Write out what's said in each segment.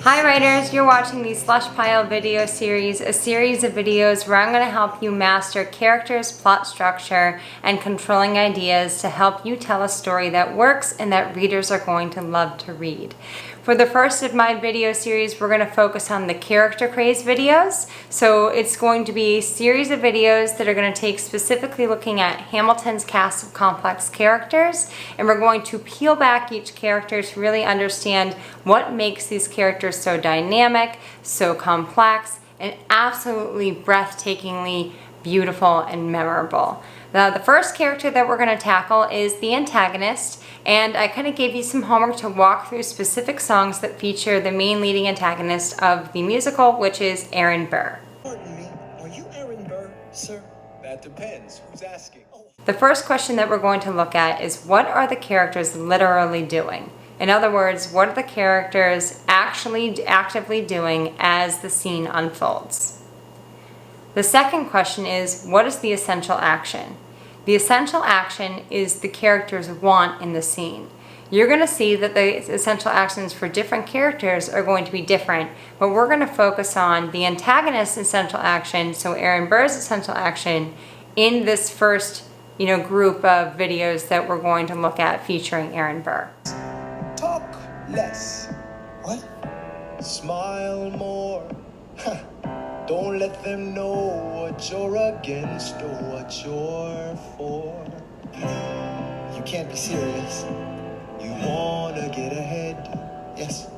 Hi writers, you're watching the Slush Pile video series, a series of videos where I'm going to help you master characters, plot structure, and controlling ideas to help you tell a story that works and that readers are going to love to read. For the first of my video series, we're going to focus on the character craze videos. So it's going to be a series of videos that are going to take specifically looking at Hamilton's cast of complex characters, and we're going to peel back each character to really understand what makes these characters so dynamic, so complex, and absolutely breathtakingly beautiful and memorable. Now, the first character that we're going to tackle is the antagonist, and I kind of gave you some homework to walk through specific songs that feature the main leading antagonist of the musical, which is Aaron Burr. Pardon me, are you Aaron Burr, sir? That depends. Who's asking? The first question that we're going to look at is, what are the characters literally doing? In other words, what are the characters actually actively doing as the scene unfolds? The second question is, what is the essential action? The essential action is the character's want in the scene. You're going to see that the essential actions for different characters are going to be different, but we're going to focus on the antagonist's essential action, so Aaron Burr's essential action, in this first group of videos that we're going to look at featuring Aaron Burr. Talk less. What? Smile more. Don't let them know what you're against or what you're for. You can't be serious. You wanna get ahead. Yes.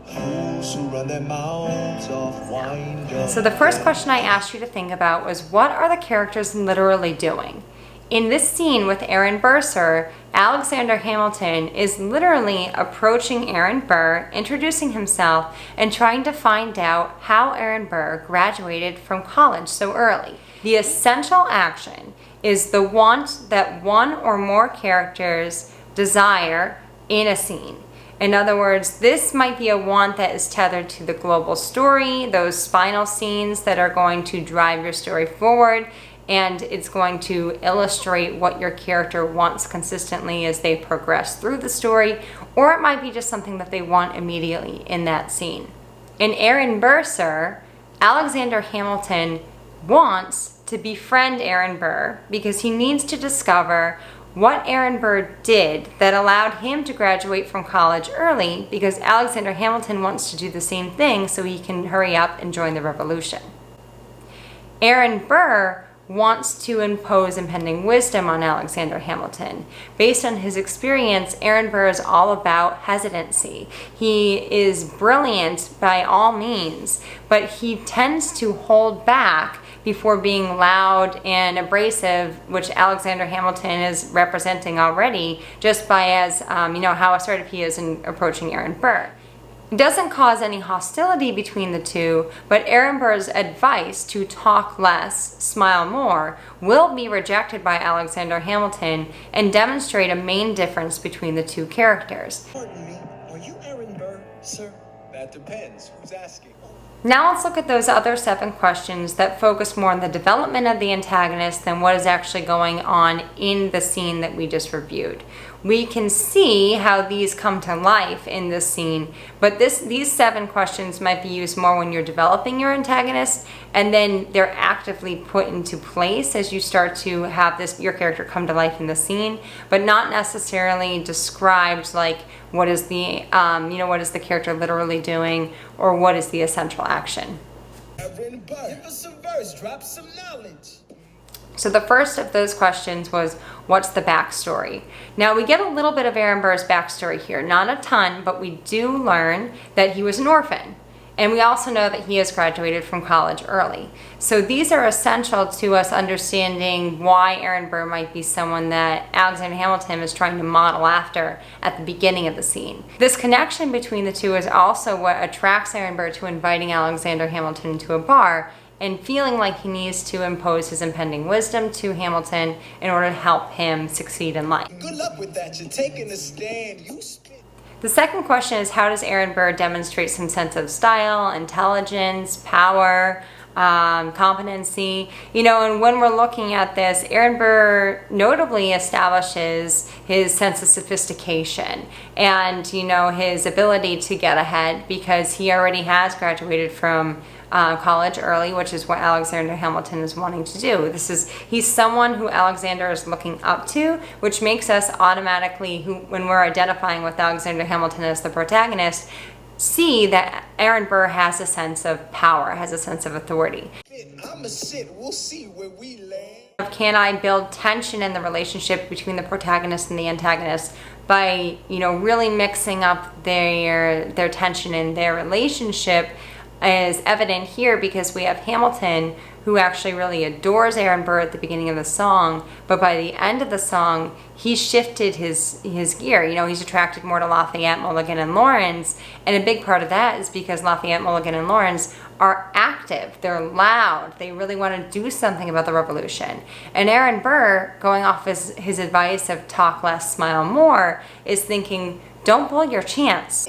Fools who run their mouths off wind up. So the first question I asked you to think about was, what are the characters literally doing? In this scene with Aaron Burr, sir, Alexander Hamilton is literally approaching Aaron Burr, introducing himself, and trying to find out how Aaron Burr graduated from college so early. The essential action is the want that one or more characters desire in a scene. In other words, this might be a want that is tethered to the global story, those spinal scenes that are going to drive your story forward, and it's going to illustrate what your character wants consistently as they progress through the story, or it might be just something that they want immediately in that scene. In Aaron Burr, sir, Alexander Hamilton wants to befriend Aaron Burr because he needs to discover what Aaron Burr did that allowed him to graduate from college early, because Alexander Hamilton wants to do the same thing so he can hurry up and join the revolution. Aaron Burr wants to impose impending wisdom on Alexander Hamilton. Based on his experience, Aaron Burr is all about hesitancy. He is brilliant by all means, but he tends to hold back before being loud and abrasive, which Alexander Hamilton is representing already, just by how assertive he is in approaching Aaron Burr. It doesn't cause any hostility between the two, but Aaron Burr's advice to talk less, smile more, will be rejected by Alexander Hamilton and demonstrate a main difference between the two characters. Pardon me, are you Aaron Burr, sir? That depends. Who's asking? Now let's look at those other 7 questions that focus more on the development of the antagonist than what is actually going on in the scene that we just reviewed. We can see how these come to life in this scene, but these 7 questions might be used more when you're developing your antagonist, and then they're actively put into place as you start to have your character come to life in the scene, but not necessarily described like what is the what is the character literally doing, or what is the essential action. Aaron Burr, give us some verse, drop some knowledge. So the first of those questions was, what's the backstory? Now we get a little bit of Aaron Burr's backstory here, not a ton, but we do learn that he was an orphan. And we also know that he has graduated from college early. So these are essential to us understanding why Aaron Burr might be someone that Alexander Hamilton is trying to model after at the beginning of the scene. This connection between the two is also what attracts Aaron Burr to inviting Alexander Hamilton into a bar and feeling like he needs to impose his impending wisdom to Hamilton in order to help him succeed in life. Good luck with that. You're taking a stand. You spit. The second question is, how does Aaron Burr demonstrate some sense of style, intelligence, power, competency, and when we're looking at this, Aaron Burr notably establishes his sense of sophistication and, his ability to get ahead because he already has graduated from college early, which is what Alexander Hamilton is wanting to do. He's someone who Alexander is looking up to, which makes us automatically, when we're identifying with Alexander Hamilton as the protagonist, see that Aaron Burr has a sense of power, has a sense of authority. I'ma sit, we'll see where we land. Can I build tension in the relationship between the protagonist and the antagonist by, really mixing up their tension in their relationship? Is evident here because we have Hamilton, who actually really adores Aaron Burr at the beginning of the song, but by the end of the song, he shifted his gear. He's attracted more to Lafayette, Mulligan, and Lawrence, and a big part of that is because Lafayette, Mulligan, and Lawrence are active, they're loud, they really want to do something about the revolution. And Aaron Burr, going off his advice of talk less, smile more, is thinking, don't blow your chance.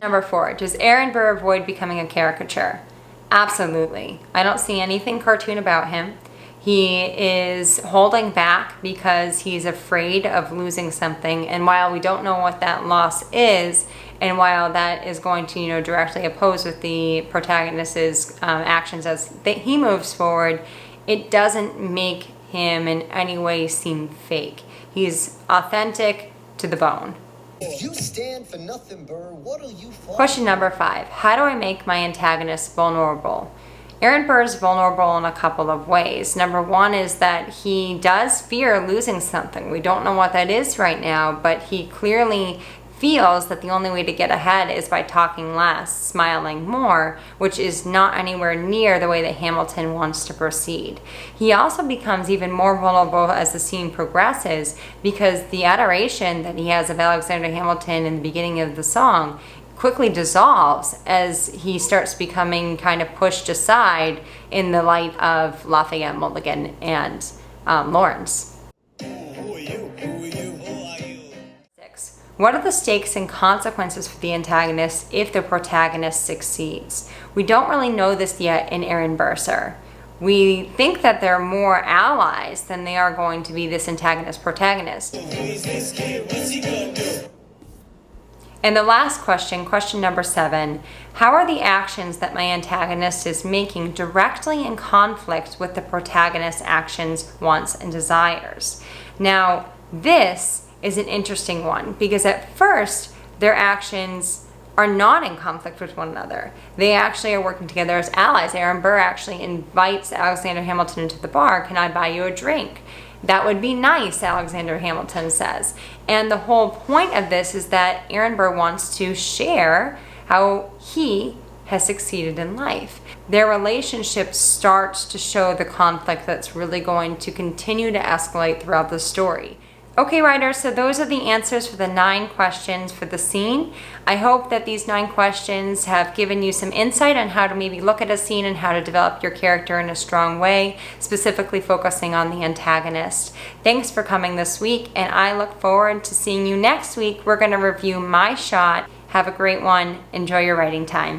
Number 4, does Aaron Burr avoid becoming a caricature? Absolutely. I don't see anything cartoon about him. He is holding back because he's afraid of losing something, and while we don't know what that loss is, and while that is going to directly oppose with the protagonist's actions as he moves forward, it doesn't make him in any way seem fake. He's authentic to the bone. If you stand for nothing, Burr, what'll you find? Question number 5. How do I make my antagonist vulnerable? Aaron Burr is vulnerable in a couple of ways. Number 1 is that he does fear losing something. We don't know what that is right now, but he clearly feels that the only way to get ahead is by talking less, smiling more, which is not anywhere near the way that Hamilton wants to proceed. He also becomes even more vulnerable as the scene progresses because the adoration that he has of Alexander Hamilton in the beginning of the song quickly dissolves as he starts becoming kind of pushed aside in the light of Lafayette, Mulligan, and Lawrence. What are the stakes and consequences for the antagonist if the protagonist succeeds? We don't really know this yet in Aaron Burr. We think that they're more allies than they are going to be this antagonist-protagonist. And the last question, question number 7, how are the actions that my antagonist is making directly in conflict with the protagonist's actions, wants, and desires? Now, this is an interesting one because at first their actions are not in conflict with one another. They actually are working together as allies. Aaron Burr actually invites Alexander Hamilton into the bar. Can I buy you a drink? That would be nice, Alexander Hamilton says. And the whole point of this is that Aaron Burr wants to share how he has succeeded in life. Their relationship starts to show the conflict that's really going to continue to escalate throughout the story. Okay, writers, so those are the answers for the 9 questions for the scene. I hope that these 9 questions have given you some insight on how to maybe look at a scene and how to develop your character in a strong way, specifically focusing on the antagonist. Thanks for coming this week, and I look forward to seeing you next week. We're going to review my shot. Have a great one. Enjoy your writing time.